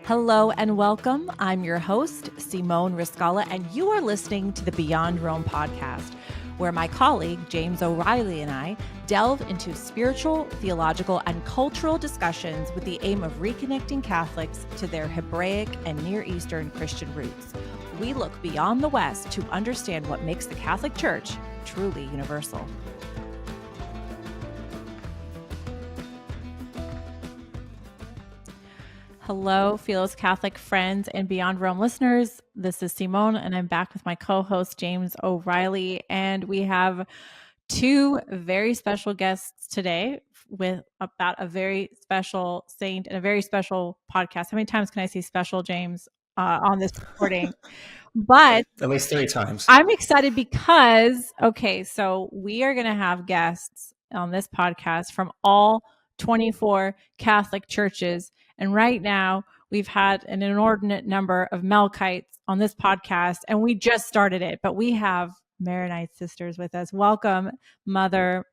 Hello and welcome. I'm your host, Simone Rizkallah, and you are listening to the Beyond Rome podcast, where my colleague, James O'Reilly, and I delve into spiritual, theological, and cultural discussions with the aim of reconnecting Catholics to their Hebraic and Near Eastern Christian roots. We look beyond the West to understand what makes the Catholic Church truly universal. Hello, Fearless Catholic friends and Beyond Rome listeners. This is Simone, and I'm back with my co-host, James O'Reilly. And we have two very special guests today with about a very special saint and a very special podcast. How many times can I say special, James, on this recording? But at least 3 times. I'm excited because, so we are going to have guests on this podcast from all 24 Catholic churches. And right now we've had an inordinate number of Melkites on this podcast, and we just started it, but we have Maronite sisters with us. Welcome, Mother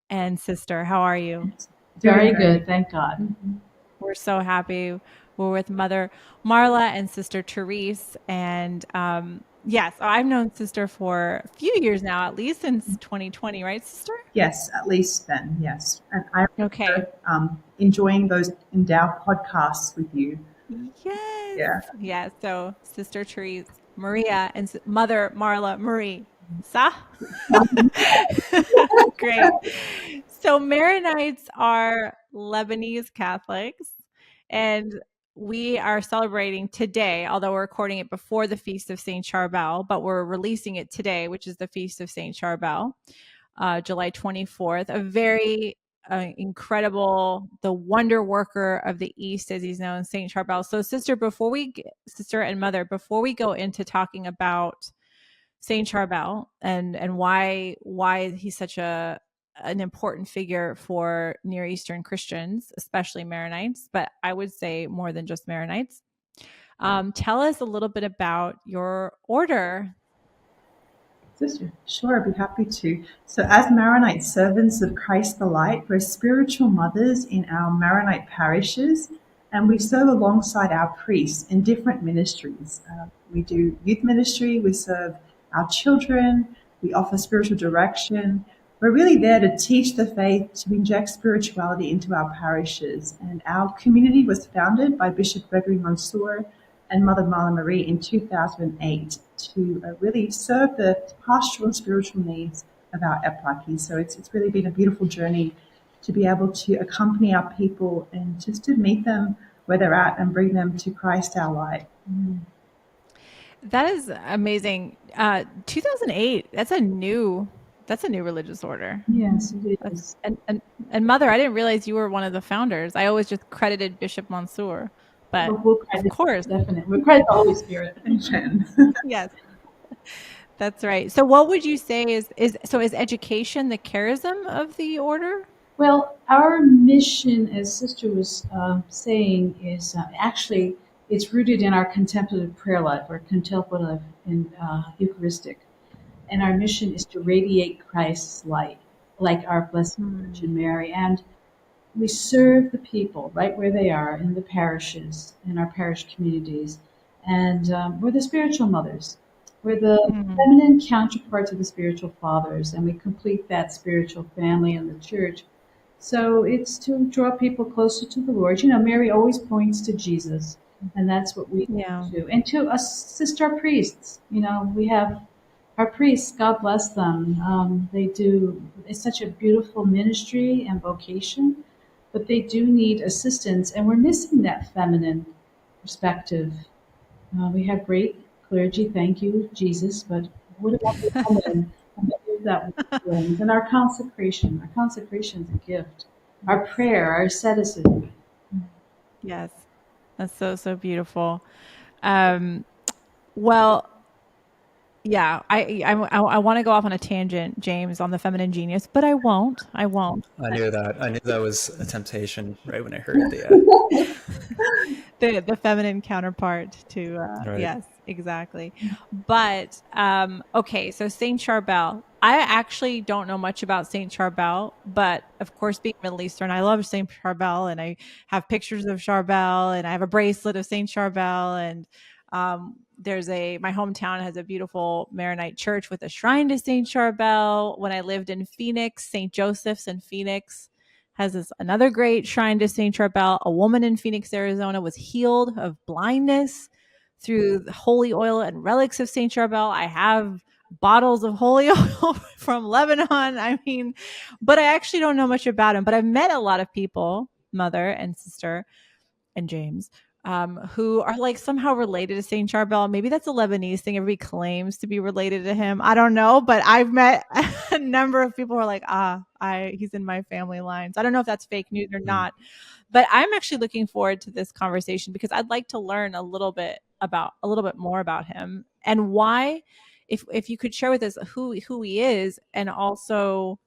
and Sister. How are you? Very good. Thank God. Mm-hmm. We're so happy. We're with Mother Marla and Sister Therese. And yes, I've known Sister for a few years now, at least since 2020, right, Sister? Yes, at least then, yes. And I remember enjoying those endowed podcasts with you. Yes. Yeah. Yeah. So Sister Therese Maria and Mother Marla Marie. Sa? Great. So Maronites are Lebanese Catholics, and we are celebrating today, although we're recording it before the Feast of Saint Charbel, but we're releasing it today, which is the Feast of Saint Charbel, July 24th, a very incredible, the Wonderworker of the East, as he's known, Saint Charbel. So Sister and Mother, before we go into talking about Saint Charbel and why he's such an important figure for Near Eastern Christians, especially Maronites, but I would say more than just Maronites. Tell us a little bit about your order. Sister, sure, I'd be happy to. So as Maronite servants of Christ the Light, we're spiritual mothers in our Maronite parishes, and we serve alongside our priests in different ministries. We do youth ministry, we serve our children, we offer spiritual direction. We're really there to teach the faith, to inject spirituality into our parishes. And our community was founded by Bishop Gregory Mansour and Mother Marla Marie in 2008 to really serve the pastoral and spiritual needs of our eparchy. So it's really been a beautiful journey to be able to accompany our people and just to meet them where they're at and bring them to Christ our light. That is amazing. 2008, that's a new religious order. Yes, it is. And Mother, I didn't realize you were one of the founders. I always just credited Bishop Mansour. But of course, definitely, we credit the Holy Spirit. Yes, that's right. So, what would you say is education the charism of the order? Well, our mission, as Sister was saying, is actually it's rooted in our contemplative prayer life, or contemplative and Eucharistic, and our mission is to radiate Christ's light, like our Blessed Virgin Mary, and we serve the people right where they are in the parishes, in our parish communities. And we're the spiritual mothers. We're the feminine counterparts of the spiritual fathers, and we complete that spiritual family in the church. So it's to draw people closer to the Lord. You know, Mary always points to Jesus, and that's what we do. And to assist our priests. You know, we have our priests, God bless them. They do, it's such a beautiful ministry and vocation. But they do need assistance, and we're missing that feminine perspective. We have great clergy, thank you, Jesus, but what about the woman and our consecration? Our consecration is a gift. Our prayer, our asceticism. Yes, that's so beautiful. Well, yeah, I want to go off on a tangent, James, on the feminine genius, but I won't. I knew that was a temptation right when I heard the feminine counterpart to right. Yes, exactly. But okay, so Saint Charbel, I actually don't know much about Saint Charbel, but of course, being Middle Eastern, I love Saint Charbel, and I have pictures of Charbel, and I have a bracelet of Saint Charbel, and my hometown has a beautiful Maronite church with a shrine to Saint Charbel. When I lived in Phoenix, Saint Joseph's in Phoenix has another great shrine to Saint Charbel. A woman in Phoenix, Arizona, was healed of blindness through the holy oil and relics of Saint Charbel. I have bottles of holy oil from Lebanon. I mean, but I actually don't know much about him. But I've met a lot of people, mother and sister and James, who are like somehow related to Saint Charbel. Maybe that's a Lebanese thing. Everybody claims to be related to him. I don't know, but I've met a number of people who are like, he's in my family lines. I don't know if that's fake news or not, but I'm actually looking forward to this conversation because I'd like to learn a little bit more about him and why. If you could share with us who he is, and also,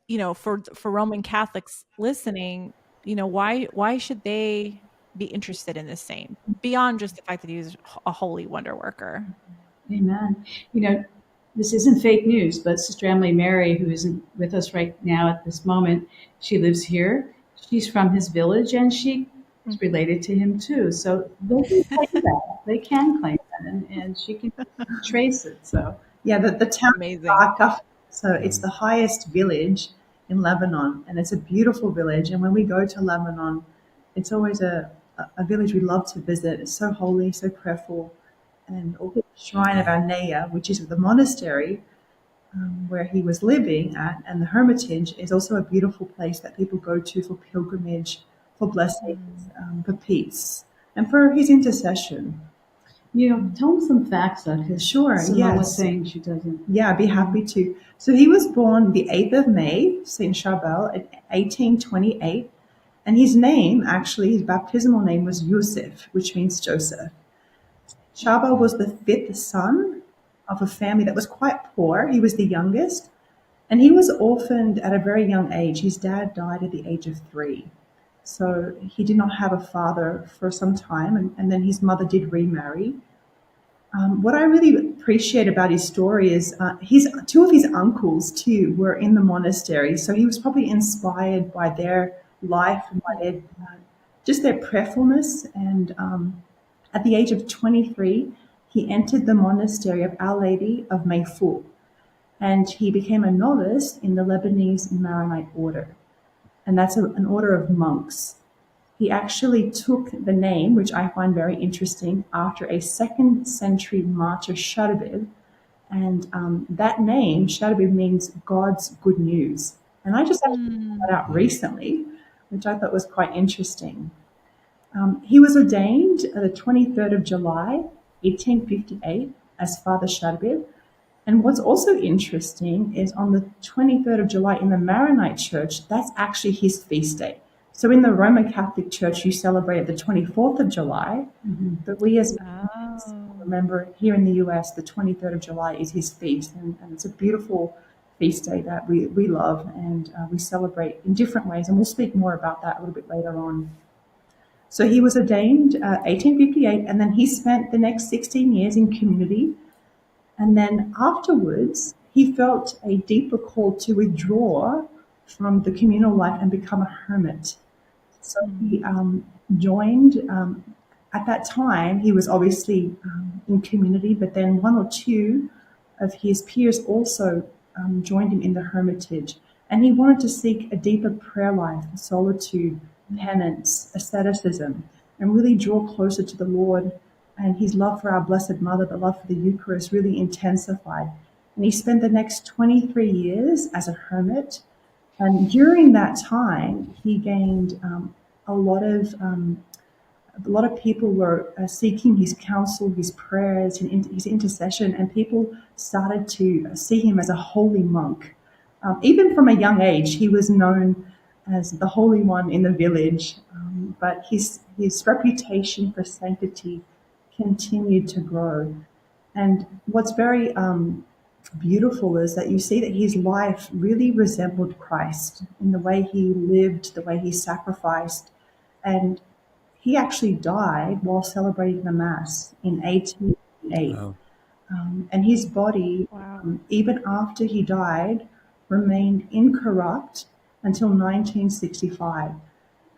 for Roman Catholics listening, why should they be interested in this saint beyond just the fact that he's a holy wonder worker? Amen. This isn't fake news, but Sister Emily Mary, who isn't with us right now at this moment, she lives here. She's from his village, and she is related to him too. So they can claim that. They can claim that, and she can trace it. So Yeah, the town Amazing. is Arka, so it's the highest village in Lebanon, and it's a beautiful village. And when we go to Lebanon, it's always a village we love to visit. It's so holy, so prayerful. And also the shrine of Arnea, which is the monastery where he was living at, and the hermitage is also a beautiful place that people go to for pilgrimage, for blessings, for peace, and for his intercession. Tell them some facts, because Sure, Simone was yes. saying she doesn't. Yeah, I'd be happy to. So he was born the 8th of May, Saint Charbel, in 1828. And his name, actually, his baptismal name was Yusuf, which means Joseph. Charbel was the 5th son of a family that was quite poor. He was the youngest. And he was orphaned at a very young age. His dad died at the age of 3. So he did not have a father for some time. And then his mother did remarry. What I really appreciate about his story is two of his uncles too were in the monastery, so he was probably inspired by their life and by their just their prayerfulness. And at the age of 23, he entered the monastery of Our Lady of Mayful, and he became a novice in the Lebanese Maronite order, and that's an order of monks. He actually took the name, which I find very interesting, after a 2nd century martyr, Charbel. And that name, Charbel, means God's good news. And I just actually found that out recently, which I thought was quite interesting. He was ordained the 23rd of July, 1858, as Father Charbel. And what's also interesting is on the 23rd of July in the Maronite Church, that's actually his feast day. So in the Roman Catholic Church, you celebrate it the 24th of July, but we as remember here in the US, the 23rd of July is his feast, and it's a beautiful feast day that we love, and we celebrate in different ways, and we'll speak more about that a little bit later on. So he was ordained 1858, and then he spent the next 16 years in community, and then afterwards, he felt a deeper call to withdraw from the communal life and become a hermit. So he joined, at that time, he was obviously in community, but then 1 or 2 of his peers also joined him in the hermitage. And he wanted to seek a deeper prayer life, solitude, penance, asceticism, and really draw closer to the Lord. And his love for our Blessed Mother, the love for the Eucharist, really intensified. And he spent the next 23 years as a hermit. And during that time, he gained a lot of people were seeking his counsel, his prayers, and his intercession, and people started to see him as a holy monk. Even from a young age, he was known as the Holy One in the village, but his reputation for sanctity continued to grow. And what's very beautiful is that you see that his life really resembled Christ in the way he lived, the way he sacrificed, and he actually died while celebrating the Mass in 1888. And his body, Wow. even after he died, remained incorrupt until 1965,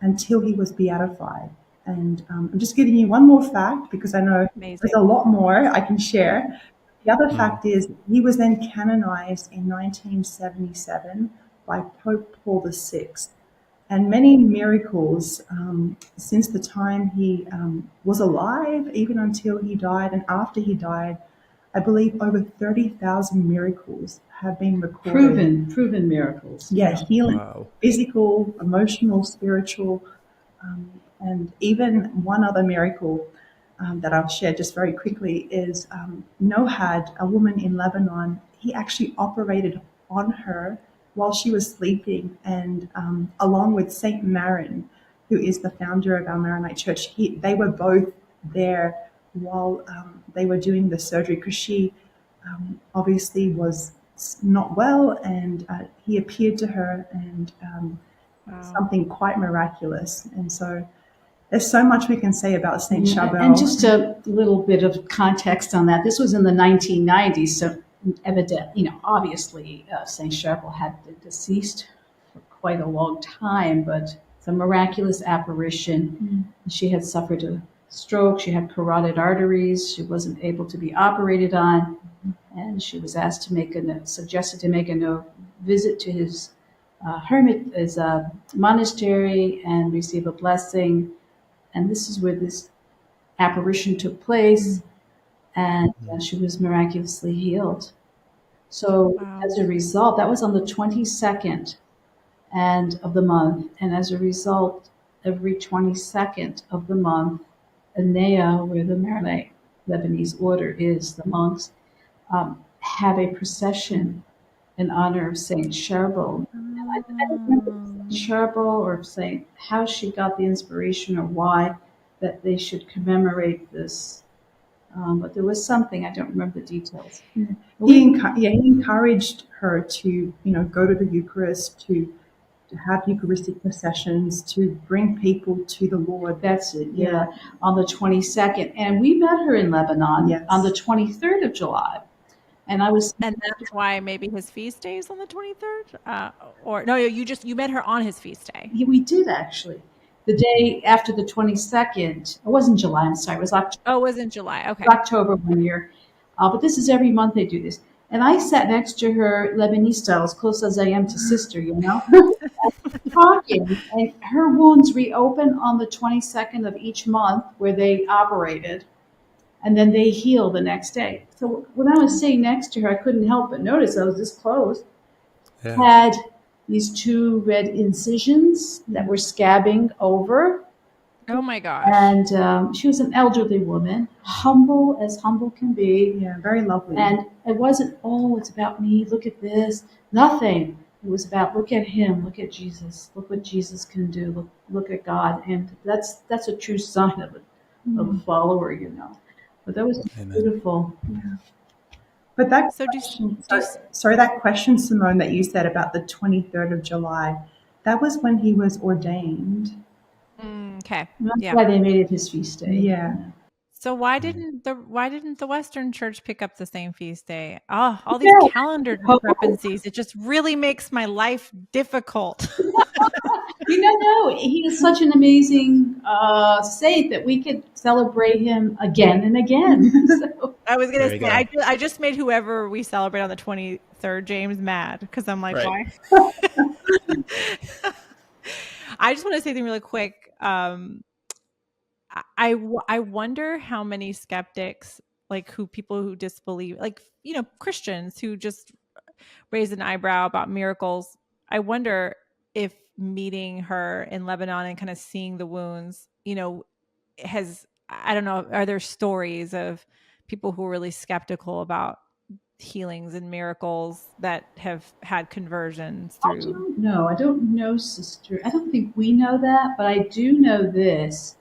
until he was beatified. And I'm just giving you one more fact because I know there's Amazing. a lot more I can share. The other fact is he was then canonized in 1977 by Pope Paul VI. And many miracles since the time he was alive, even until he died, and after he died, I believe over 30,000 miracles have been recorded. Proven miracles. Yeah, healing, Wow. physical, emotional, spiritual, and even one other miracle that I'll share just very quickly is Nohad, a woman in Lebanon. He actually operated on her while she was sleeping, and along with Saint Maron, who is the founder of our Maronite Church, they were both there while they were doing the surgery because she obviously was not well, and he appeared to her, and Wow. something quite miraculous. And so there's so much we can say about Saint Charbel. And just a little bit of context on that. This was in the 1990s, so evident, obviously Saint Charbel had been deceased for quite a long time, but it's a miraculous apparition. She had suffered a stroke. She had carotid arteries. She wasn't able to be operated on, and she was asked to suggested to make a visit to his his monastery and receive a blessing. And this is where this apparition took place, and she was miraculously healed. So Wow. as a result, that was on the 22nd of the month, and as a result, every 22nd of the month, Anea, where the Maronite Lebanese order is, the monks have a procession in honor of Saint Charbel. I don't remember if it's Saint Charbel or how she got the inspiration or why that they should commemorate this. But there was something, I don't remember the details. He encouraged her to, go to the Eucharist, to have Eucharistic processions, to bring people to the Lord. That's it, yeah. On the 22nd. And we met her in Lebanon on the 23rd of July. And that's why maybe his feast day is on the 23rd? Or no, you met her on his feast day. Yeah, we did actually. The day after the 22nd, it wasn't July, I'm sorry, it was October. Oh, it was in July, okay. October one year. But this is every month they do this. And I sat next to her Lebanese style, as close as I am to sister, talking. And her wounds reopen on the 22nd of each month where they operated. And then they heal the next day. So when I was sitting next to her, I couldn't help but notice I was this close. Yeah. Had these two red incisions that were scabbing over. Oh my gosh. And she was an elderly woman, humble as humble can be. Yeah, very lovely. And it wasn't, it's about me, look at this. Nothing. It was about, look at him, look at Jesus, look what Jesus can do, look at God. And that's a true sign of a follower, But that was beautiful. Yeah. But that that question, Simone, that you said about the 23rd of July, that was when he was ordained. Okay. That's why they made it his feast day. Yeah. So why didn't the Western Church pick up the same feast day? Oh, all these calendar discrepancies. It just really makes my life difficult. No, he is such an amazing saint that we could celebrate him again and again. So. I was going to say, I just made whoever we celebrate on the 23rd, James, mad because I'm like, why? I just want to say something really quick. I wonder how many skeptics, people who disbelieve, Christians who just raise an eyebrow about miracles. I wonder if meeting her in Lebanon and kind of seeing the wounds, I don't know, are there stories of people who are really skeptical about healings and miracles that have had conversions through? I don't know, sister. I don't think we know that, but I do know this.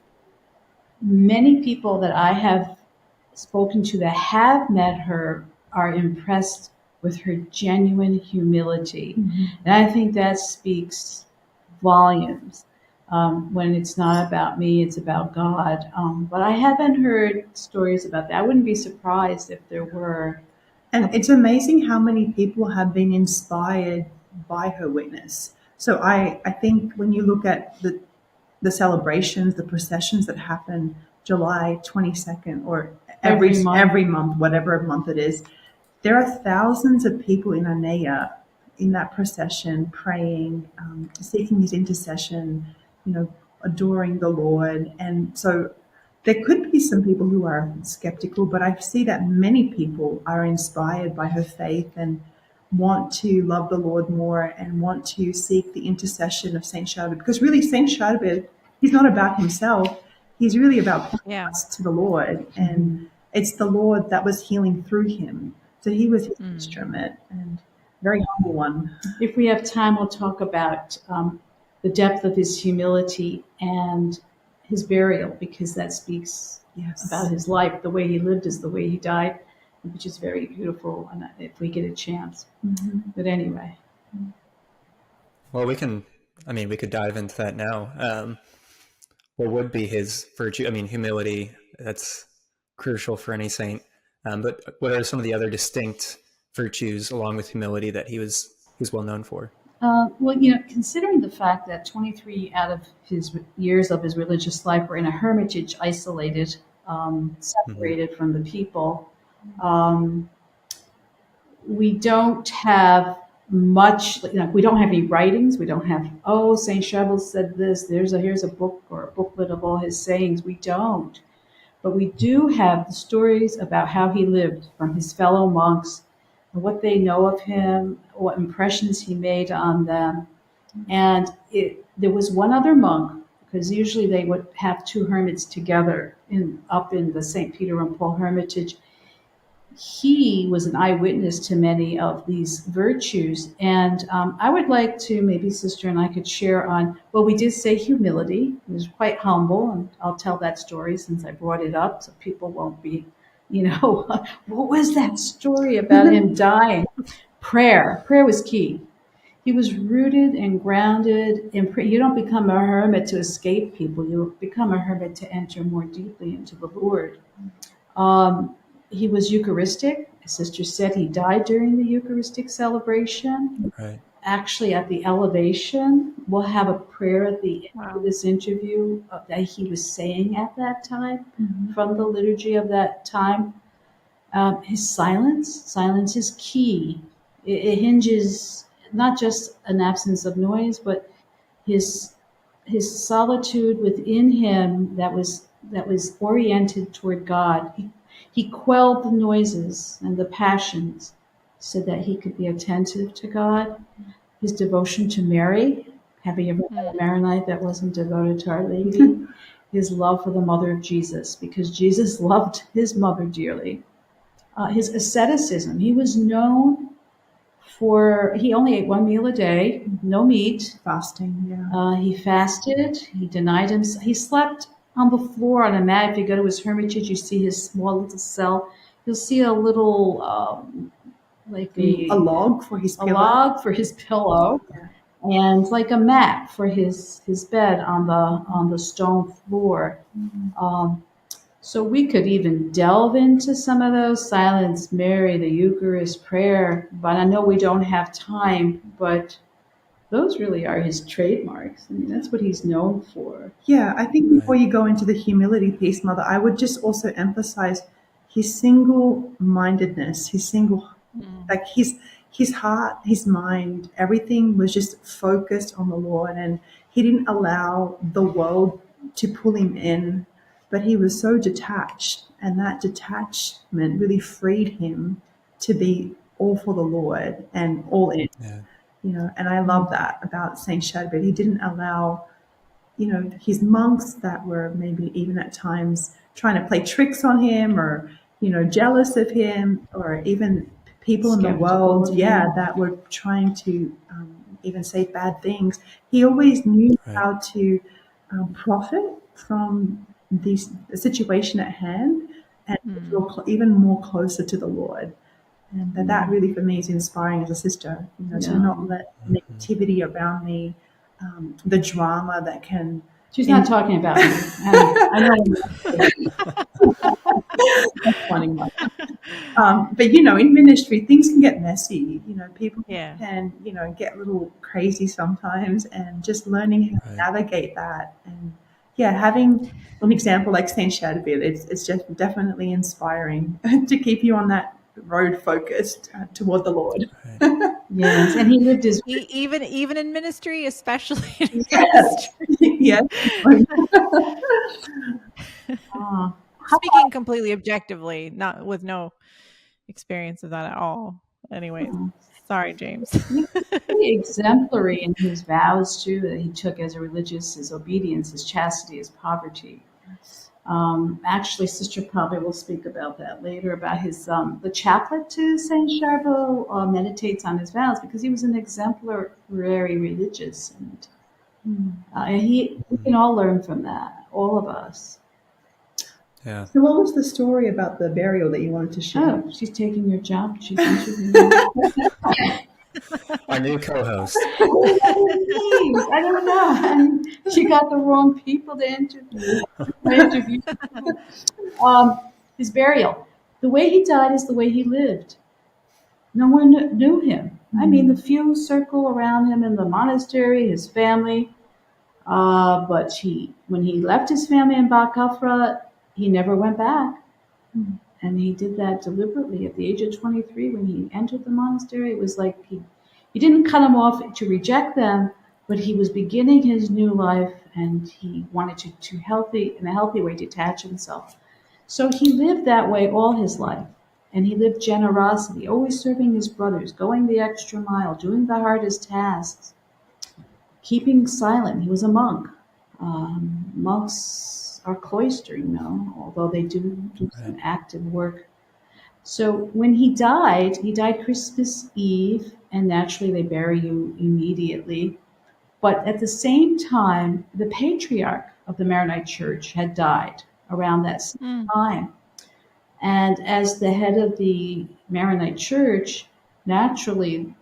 Many people that I have spoken to that have met her are impressed with her genuine humility. Mm-hmm. And I think that speaks volumes. when it's not about me, it's about God. But I haven't heard stories about that. I wouldn't be surprised if there were. And it's amazing how many people have been inspired by her witness. So I think when you look at the celebrations, the processions that happen July 22nd or every month, whatever month it is, there are thousands of people in Anea in that procession praying, seeking his intercession, adoring the Lord. And so there could be some people who are skeptical, but I see that many people are inspired by her faith and want to love the Lord more and want to seek the intercession of Saint Charbel. Because really, Saint Charbel, he's not about himself. He's really about pointing us to the Lord. And it's the Lord that was healing through him. So he was his instrument, and very humble one. If we have time, we'll talk about the depth of his humility and his burial, because that speaks about his life. The way he lived is the way he died, which is very beautiful, and if we get a chance. But anyway. Well, we could dive into that now. What would be his virtue? I mean, humility, that's crucial for any saint. But what are some of the other distinct virtues along with humility that he's well known for? Well, considering the fact that 23 out of his years of his religious life were in a hermitage, isolated, separated from the people, we don't have much. We don't have any writings. We don't have, Saint Charbel said this. Here's a book or a booklet of all his sayings. We don't. But we do have the stories about how he lived from his fellow monks and what they know of him, what impressions he made on them. And there was one other monk, because usually they would have two hermits together up in the St. Peter and Paul Hermitage. He was an eyewitness to many of these virtues. And I would like to, maybe Sister and I could share on, well, we did say humility. He was quite humble, and I'll tell that story since I brought it up so people won't be, what was that story about him dying? Prayer was key. He was rooted and grounded in prayer. You don't become a hermit to escape people. You become a hermit to enter more deeply into the Lord. He was Eucharistic. His sister said he died during the Eucharistic celebration. Right. Actually, at the elevation, we'll have a prayer at the end of this interview that he was saying at that time from the liturgy of that time. His silence is key. It hinges not just an absence of noise, but his solitude within him that was oriented toward God. He quelled the noises and the passions so that he could be attentive to God. His devotion to Mary. Have you ever met a Maronite that wasn't devoted to Our Lady? His love for the Mother of Jesus, because Jesus loved his mother dearly. His asceticism. He was known he only ate one meal a day, no meat. Fasting, He fasted. He denied himself. He slept on the floor on a mat. If you go to his hermitage, you see his small little cell. You'll see a little, a log for his pillow. A log for his pillow, and like a mat for his bed on the stone floor. So we could even delve into some of those: silence, Mary, the Eucharist, prayer. But I know we don't have time. But those really are his trademarks. I mean, that's what he's known for. Yeah, I think before you go into the humility piece, Mother, I would just also emphasize his single-mindedness, like his heart, his mind, everything was just focused on the Lord, and he didn't allow the world to pull him in, but he was so detached, and that detachment really freed him to be all for the Lord and all in. Yeah. And I love that about Saint Charbel. He didn't allow, his monks that were maybe even at times trying to play tricks on him or, jealous of him, or even people in the world, that were trying to even say bad things. He always knew how to profit from the situation at hand and draw even more closer to the Lord. And that really, for me, is inspiring as a sister, to not let negativity around me the drama that can. She's not talking about me. I know. That's funny, Mike. But in ministry, things can get messy. People Yeah. can, get a little crazy sometimes, and just learning how to Right. navigate that. And having an example like Saint Charbel, it's just definitely inspiring to keep you on that road focused toward the Lord. Right. Yes, and he lived his. Even in ministry, especially in Yes. ministry. Yes. Speaking completely objectively, not with no experience of that at all. Anyways, sorry, James. He was pretty exemplary in his vows too that he took as a religious, his obedience, his chastity, his poverty. Actually, Sister probably will speak about that later. About his the chaplet to Saint Charbel meditates on his vows because he was an exemplary religious, and we can all learn from that, all of us. Yeah. So what was the story about the burial that you wanted to share? Oh, she's taking your job. She's interviewing. Our new co-host. I don't know. She got the wrong people to interview. His burial. The way he died is the way he lived. No one knew him. I mean, the few circle around him in the monastery, his family. But when he left his family in Bakafra, he never went back. And he did that deliberately at the age of 23 when he entered the monastery. It was like he didn't cut them off to reject them, but he was beginning his new life and he wanted to in a healthy way, detach himself. So he lived that way all his life. And he lived generosity, always serving his brothers, going the extra mile, doing the hardest tasks, keeping silent. He was a monk. Monks are cloistered, although they do some active work. So when he died Christmas Eve, and naturally they bury you immediately. But at the same time, the patriarch of the Maronite Church had died around that same time. And as the head of the Maronite Church, naturally,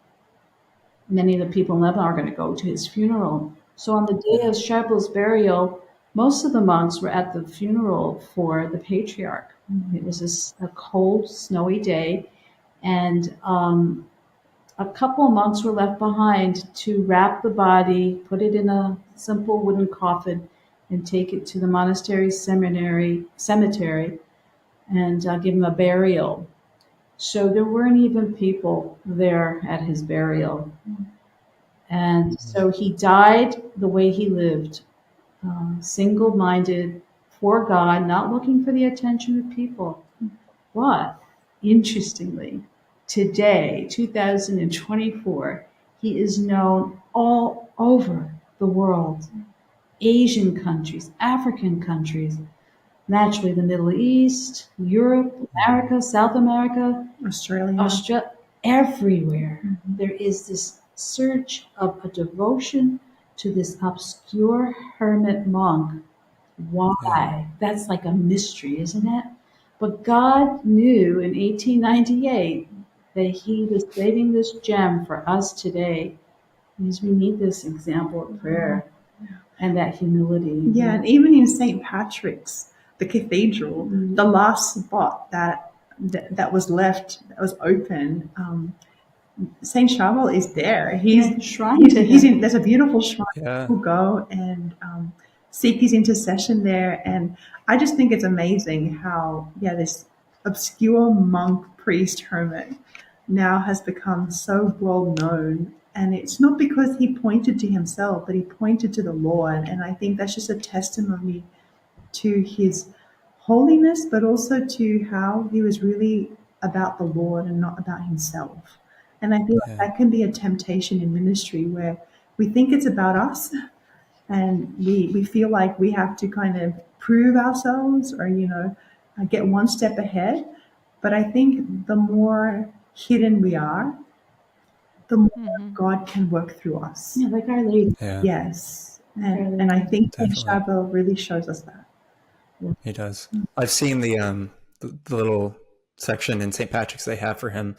many of the people in Lebanon are going to go to his funeral. So on the day of Charbel's burial, most of the monks were at the funeral for the patriarch. It was a cold, snowy day, and a couple of monks were left behind to wrap the body, put it in a simple wooden coffin, and take it to the monastery cemetery, and give him a burial. So there weren't even people there at his burial. And so he died the way he lived, single-minded, for God, not looking for the attention of people. But, interestingly, today, 2024, he is known all over the world. Asian countries, African countries, naturally the Middle East, Europe, America, South America, Australia, everywhere. There is this surge of a devotion to this obscure hermit monk. Why? That's like a mystery, isn't it? But God knew in 1898 that he was saving this gem for us today because we need this example of prayer and that humility. Yeah, and even in St. Patrick's, the cathedral, the last spot that was left, that was open, Saint Charbel is there. He's enshrined to him. There's a beautiful shrine. Yeah. People go and seek his intercession there, and I just think it's amazing how this obscure monk, priest, hermit now has become so well known. And it's not because he pointed to himself, but he pointed to the Lord. And I think that's just a testimony to his holiness, but also to how he was really about the Lord and not about himself. And I feel like that can be a temptation in ministry where we think it's about us and we feel like we have to kind of prove ourselves or, get one step ahead. But I think the more hidden we are, the more God can work through us. Yeah, like Our Lady. Yeah. Yes. And I think Saint Charbel really shows us that. He does. I've seen the little section in St. Patrick's they have for him.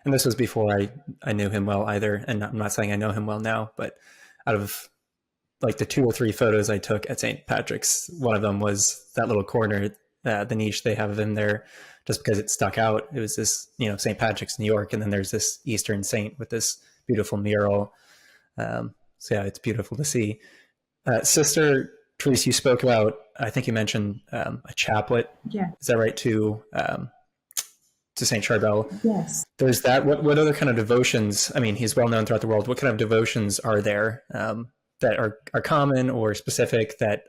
And this was before I knew him well either. And I'm not saying I know him well now, but out of like the 2 or 3 photos I took at St. Patrick's, one of them was that little corner, the niche they have in there, just because it stuck out. It was this, St. Patrick's, New York, and then there's this Eastern saint with this beautiful mural. So yeah, it's beautiful to see. Sister Therese, you spoke about, I think you mentioned a chaplet. Yeah. Is that right? To Saint Charbel. Yes. There's that. What other kind of devotions? I mean, he's well known throughout the world. What kind of devotions are there that are common or specific that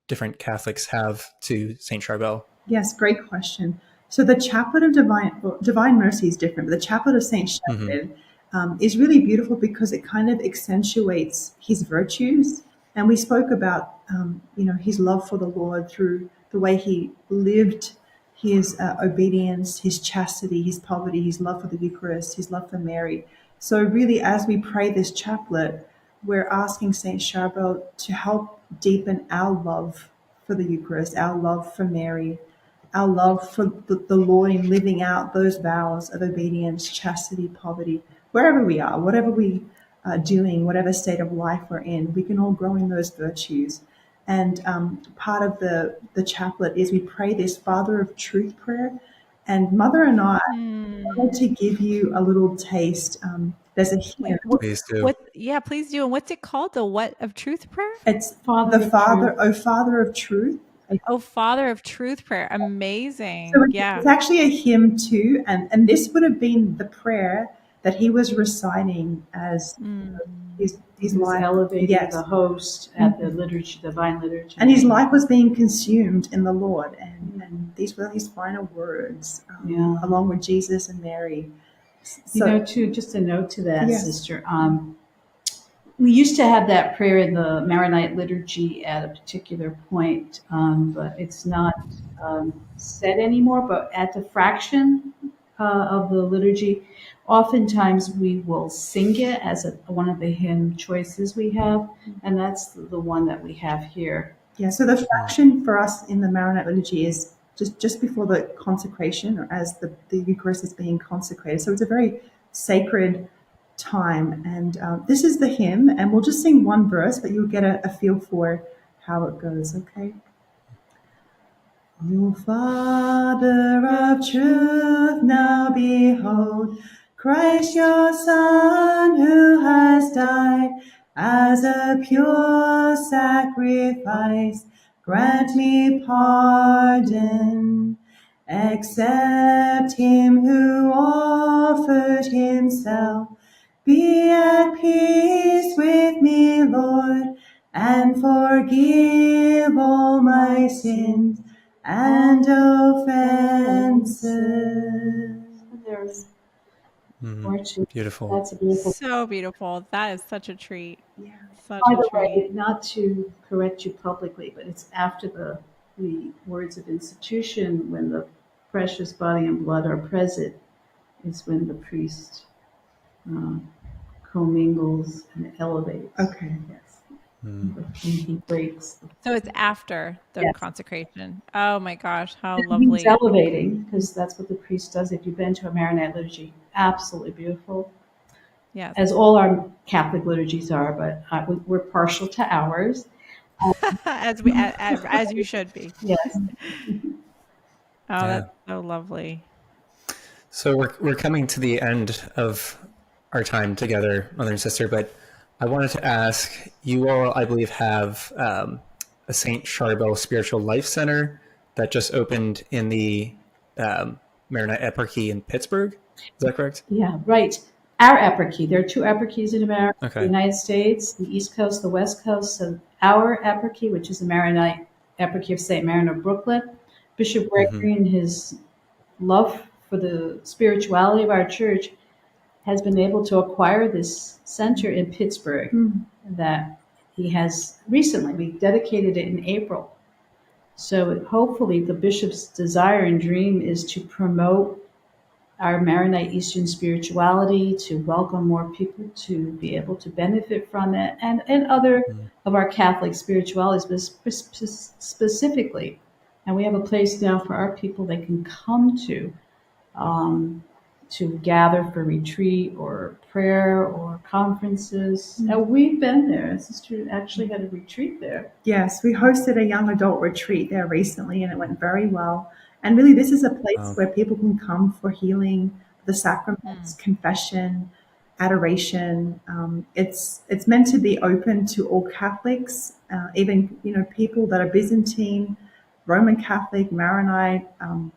different Catholics have to Saint Charbel? Yes, great question. So the chaplet of divine mercy is different, but the chaplet of Saint Charbel is really beautiful because it kind of accentuates his virtues. And we spoke about, his love for the Lord through the way he lived, his obedience, his chastity, his poverty, his love for the Eucharist, his love for Mary. So really, as we pray this chaplet, we're asking Saint Charbel to help deepen our love for the Eucharist, our love for Mary, our love for the Lord in living out those vows of obedience, chastity, poverty, wherever we are, whatever we are doing, whatever state of life we're in, we can all grow in those virtues. And part of the chaplet is we pray this Father of Truth prayer. And Mother and I wanted to give you a little taste. There's a hymn. Please do. Please do. And what's it called? The what of truth prayer? It's Father, O Father of Truth. Oh, Father of Truth prayer. Amazing. So it's actually a hymn too. And this would have been the prayer that he was reciting as his life elevating the host at the liturgy, divine liturgy. And his life was being consumed in the Lord. And these were his final words, along with Jesus and Mary. So, just a note to that, Sister. We used to have that prayer in the Maronite liturgy at a particular point, but it's not said anymore. But at the fraction of the liturgy, oftentimes we will sing it as one of the hymn choices we have, and that's the one that we have here. Yeah, so the fraction for us in the Maronite liturgy is just before the consecration, or as the Eucharist is being consecrated. So it's a very sacred time. And this is the hymn, and we'll just sing one verse, but you'll get a feel for how it goes, okay? O Father of truth, now behold Christ your Son, who has died as a pure sacrifice. Grant me pardon. Accept him who offered himself. Be at peace with me, Lord, and forgive all my sins and offenses. There's beautiful. That's a beautiful. So beautiful. That is such a treat. Yeah. Such By a the treat. way, not to correct you publicly, but it's after the words of institution, when the precious body and blood are present, is when the priest commingles and elevates. Okay. Yes. He breaks. So it's after the consecration. Oh my gosh, how He's lovely. elevating, because that's what the priest does. If you've been to a Maronite liturgy, absolutely beautiful. Yes. As all our Catholic liturgies are, but we're partial to ours. as you should be. Yes. Oh, that's so lovely. So we're coming to the end of our time together, Mother and Sister, but I wanted to ask, you all, I believe, have a Saint Charbel Spiritual Life Center that just opened in the Maronite Eparchy in Pittsburgh. Is that correct? Yeah, right. Our eparchy. There are 2 eparchies in America, Okay. the United States, the East Coast, the West Coast. So our eparchy, which is the Maronite Eparchy of Saint Maron of Brooklyn, Bishop Gregory, in his love for the spirituality of our church, has been able to acquire this center in Pittsburgh that he has recently. We dedicated it in April. So hopefully the bishop's desire and dream is to promote our Maronite Eastern spirituality, to welcome more people to be able to benefit from it, and other of our Catholic spiritualities, but specifically. And we have a place now for our people they can come to to gather for retreat or prayer or conferences. We've been there. Sister actually had a retreat there. Yes, we hosted a young adult retreat there recently, and it went very well. And really, this is a place where people can come for healing, the sacraments, confession, adoration. It's meant to be open to all Catholics, even people that are Byzantine, Roman Catholic, Maronite,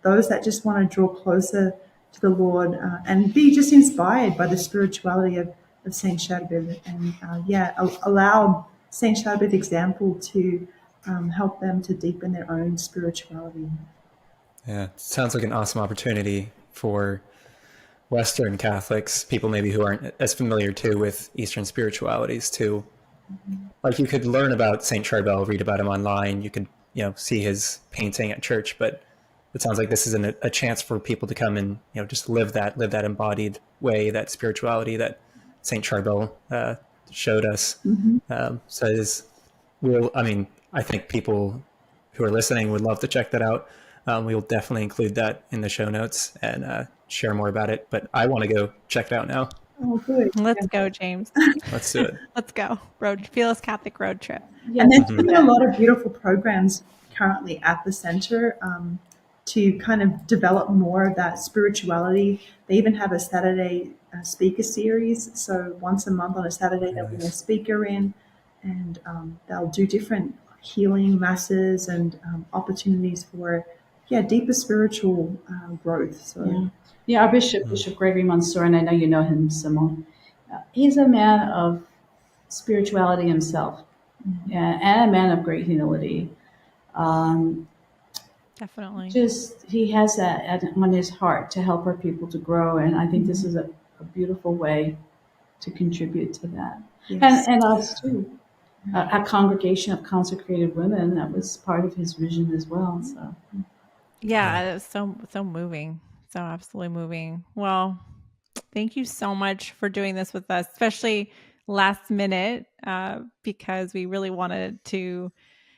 those that just want to draw closer to the Lord and be just inspired by the spirituality of Saint Charbel, and allow Saint Charbel's example to help them to deepen their own spirituality. Yeah, it sounds like an awesome opportunity for Western Catholics, people maybe who aren't as familiar too with Eastern spiritualities too. Like, you could learn about Saint Charbel, read about him online. You could, see his painting at church, but it sounds like this is a chance for people to come and, just live that embodied way, that spirituality that Saint Charbel showed us. So it is real. I mean, I think people who are listening would love to check that out. We will definitely include that in the show notes and share more about it. But I want to go check it out now. Oh, good. Let's go, James. Let's do it. Let's go. Fearless Catholic road trip. Yeah. And there's been a lot of beautiful programs currently at the center to kind of develop more of that spirituality. They even have a Saturday speaker series. So once a month on a Saturday, they'll bring a speaker in, and they'll do different healing masses and opportunities for deeper spiritual growth. So our Bishop Gregory Mansour, and I know you know him, Simone. He's a man of spirituality himself, and a man of great humility. Definitely. Just he has that on his heart to help our people to grow, and I think this is a beautiful way to contribute to that. Yes. And us too. A congregation of consecrated women, that was part of his vision as well. So it was so moving. So absolutely moving. Well, thank you so much for doing this with us, especially last minute, because we really wanted to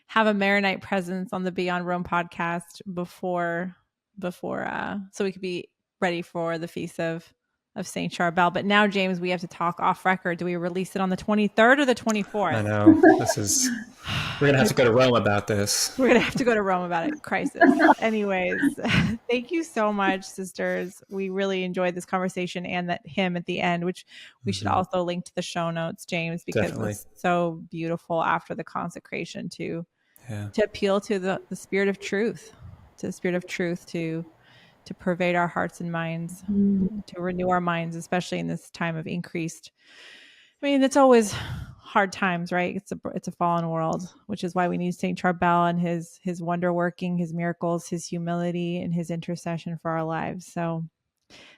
have a Maronite presence on the Beyond Rome podcast before so we could be ready for the Feast of Saint Charbel. But now, James, we have to talk off record. Do we release it on the 23rd or the 24th? I know. We're going to have to go to Rome about this. We're going to have to go to Rome about it. Crisis. Anyways, thank you so much, sisters. We really enjoyed this conversation and that hymn at the end, which we should also link to the show notes, James, because it was so beautiful after the consecration to appeal to the spirit of truth, to pervade our hearts and minds, to renew our minds, especially in this time of increased. I mean, it's always hard times, right? It's a fallen world, which is why we need Saint Charbel and his wonder working, his miracles, his humility, and his intercession for our lives. So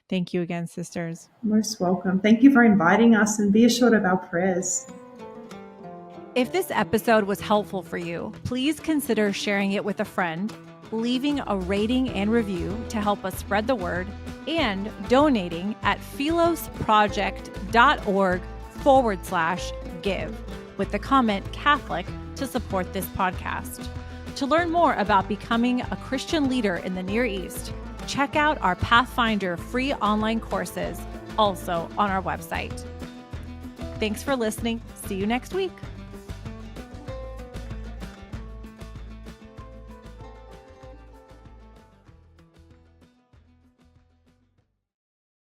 thank you again, sisters. Most welcome. Thank you for inviting us, and be assured of our prayers. If this episode was helpful for you, please consider sharing it with a friend, leaving a rating and review to help us spread the word, and donating at philosproject.org/give with the comment Catholic to support this podcast. To learn more about becoming a Christian leader in the Near East, check out our Pathfinder free online courses, also on our website. Thanks for listening. See you next week.